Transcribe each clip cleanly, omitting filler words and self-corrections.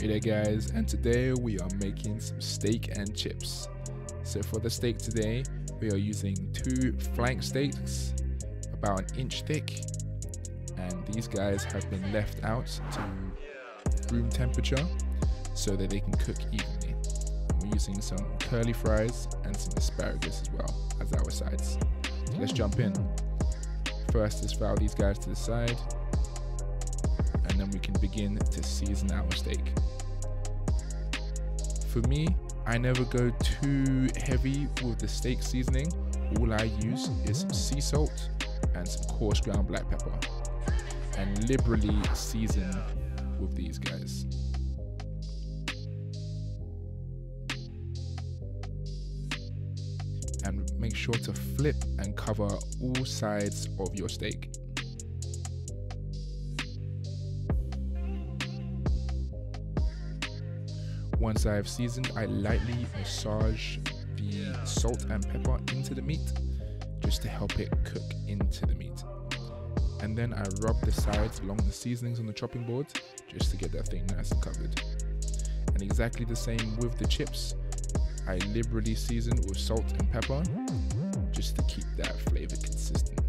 Hey there guys, and today we are making some steak and chips. So for the steak today, we are using 2 flank steaks, about 1 inch thick, and these guys have been left out to room temperature so that they can cook evenly. And we're using some curly fries and some asparagus as well as our sides. So let's jump in. First, let's file these guys to the side, and then we can begin to season our steak. For me, I never go too heavy with the steak seasoning. All I use is some sea salt and some coarse ground black pepper, and liberally season with these guys. And make sure to flip and cover all sides of your steak. Once I have seasoned, I lightly massage the salt and pepper into the meat just to help it cook into the meat. And then I rub the sides along the seasonings on the chopping board just to get that thing nice and covered. And exactly the same with the chips. I liberally season with salt and pepper just to keep that flavor consistent.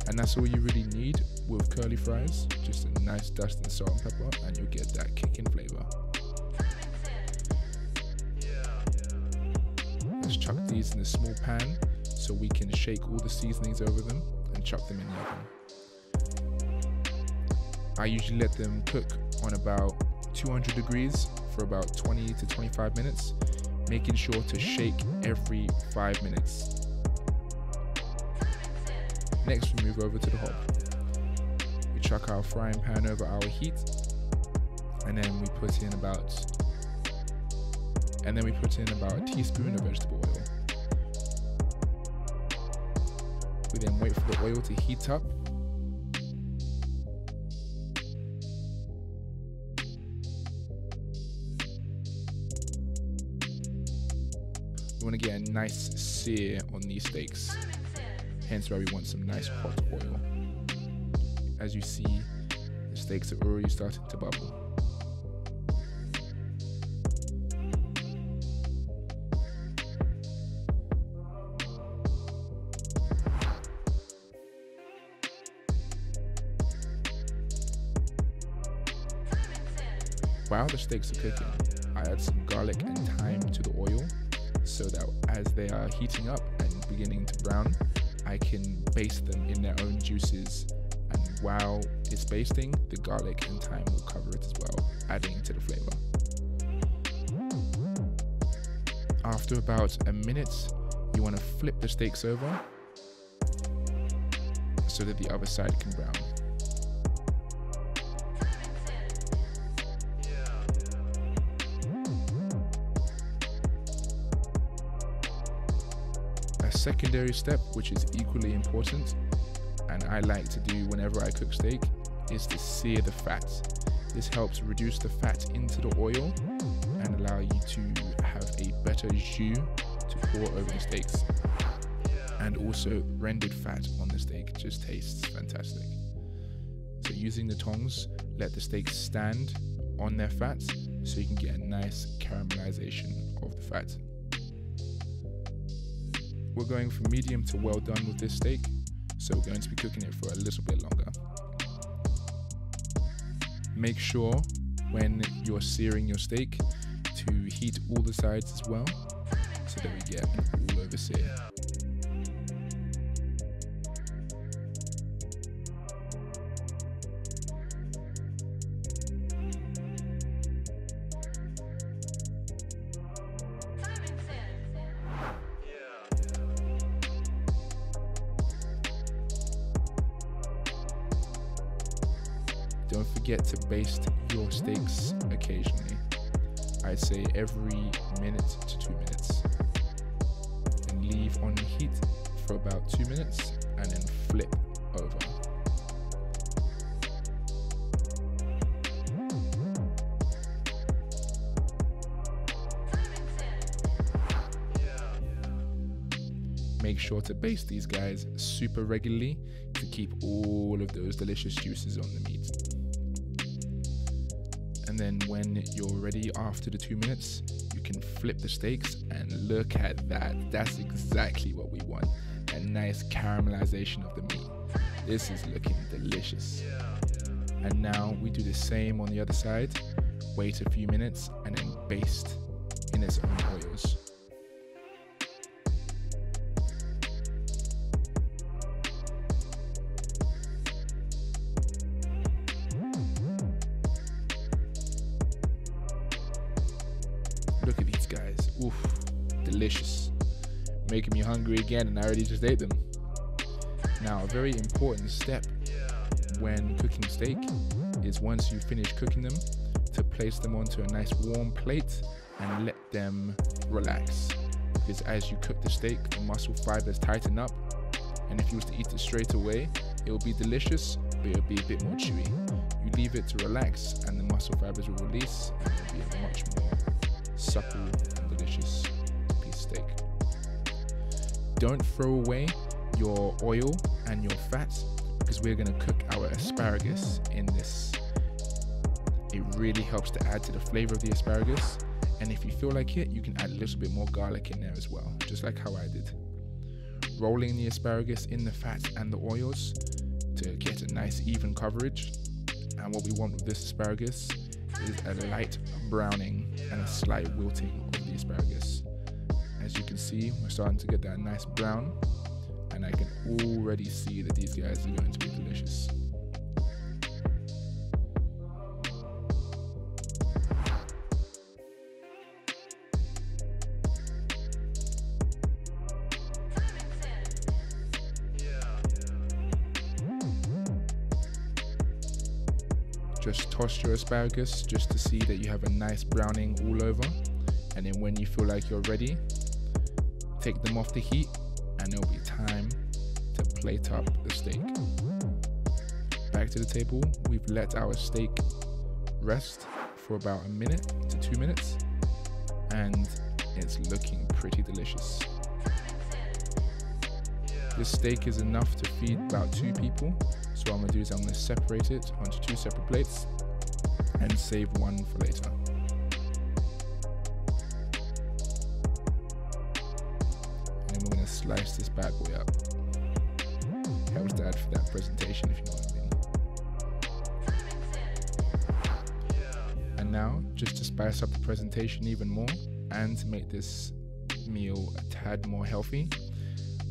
And that's all you really need with curly fries, just a nice dust of salt and pepper, and you'll get that kicking flavor. Let's chuck these in a small pan so we can shake all the seasonings over them and chuck them in the oven. I usually let them cook on about 200 degrees for about 20 to 25 minutes, making sure to shake every 5 minutes. Next, we move over to the hob. We chuck our frying pan over our heat, and then we put in about a teaspoon of vegetable oil. We then wait for the oil to heat up. We want to get a nice sear on these steaks, hence why we want some nice hot oil. As you see, the steaks are already starting to bubble. While the steaks are cooking, I add some garlic and thyme to the oil so that as they are heating up and beginning to brown, I can baste them in their own juices, and while it's basting, the garlic and thyme will cover it as well, adding to the flavor. After about a minute, you want to flip the steaks over so that the other side can brown. A secondary step, which is equally important, and I like to do whenever I cook steak, is to sear the fat. This helps reduce the fat into the oil and allow you to have a better jus to pour over the steaks. And also, rendered fat on the steak just tastes fantastic. So using the tongs, let the steaks stand on their fat so you can get a nice caramelization of the fat. We're going from medium to well done with this steak, so we're going to be cooking it for a little bit longer. Make sure when you're searing your steak to heat all the sides as well, so that we get an all over sear. Don't forget to baste your steaks occasionally. I'd say every minute to 2 minutes. And leave on heat for about 2 minutes and then flip over. Make sure to baste these guys super regularly to keep all of those delicious juices on the meat. And then when you're ready after the 2 minutes, you can flip the steaks, and look at that. That's exactly what we want. A nice caramelization of the meat. This is looking delicious. And now we do the same on the other side. Wait a few minutes and then baste in its own oils. Look at these guys. Oof, delicious. Making me hungry again, and I already just ate them. Now, a very important step when cooking steak is, once you finish cooking them, to place them onto a nice warm plate and let them relax. Because as you cook the steak, the muscle fibers tighten up, and if you was to eat it straight away, it will be delicious, but it will be a bit more chewy. You leave it to relax, and the muscle fibers will release, and it will be a much more supple and delicious piece of steak. Don't throw away your oil and your fat, because we're going to cook our asparagus in this. It really helps to add to the flavor of the asparagus, and if you feel like it, you can add a little bit more garlic in there as well, just like how I did. Rolling the asparagus in the fat and the oils to get a nice even coverage. And what we want with this asparagus is a light browning and a slight wilting of the asparagus. As you can see, we're starting to get that nice brown, and I can already see that these guys are going to be delicious. Just toss your asparagus just to see that you have a nice browning all over, and then when you feel like you're ready, take them off the heat, and it'll be time to plate up the steak. Back to the table. We've let our steak rest for about 1 minute to 2 minutes, and it's looking pretty delicious. This steak is enough to feed about 2 people. So what I'm going to do is I'm going to separate it onto 2 separate plates and save one for later. And then we're going to slice this bad boy up. Helps to add for that presentation, if you know what I mean. And now, just to spice up the presentation even more and to make this meal a tad more healthy,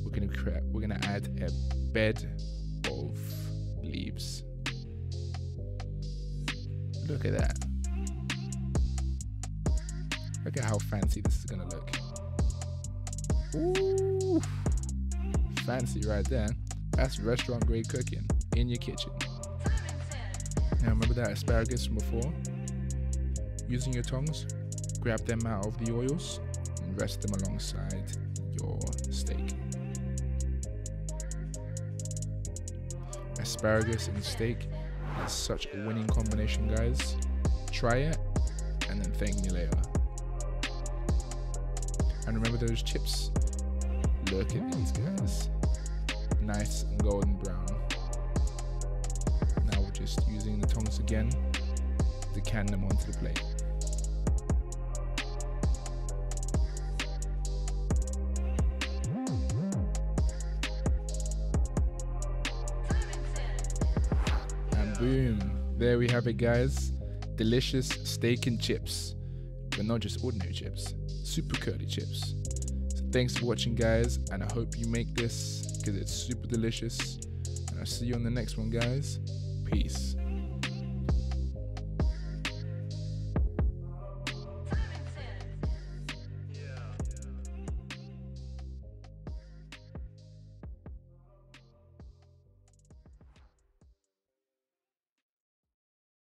we're going to add a bed of leaves. Look at that. Look at how fancy this is gonna look. Ooh, fancy right there. That's restaurant grade cooking in your kitchen. Now remember that asparagus from before? Using your tongs, grab them out of the oils and rest them alongside your steak. Asparagus and steak is such a winning combination, guys. Try it and then thank me later. And remember those chips? Look at these guys. Nice and golden brown. Now we're just using the tongs again to can them onto the plate. Boom, there we have it, guys. Delicious steak and chips, but not just ordinary chips, super curly chips. So thanks for watching, guys, and I hope you make this because it's super delicious, and I'll see you on the next one, guys. Peace.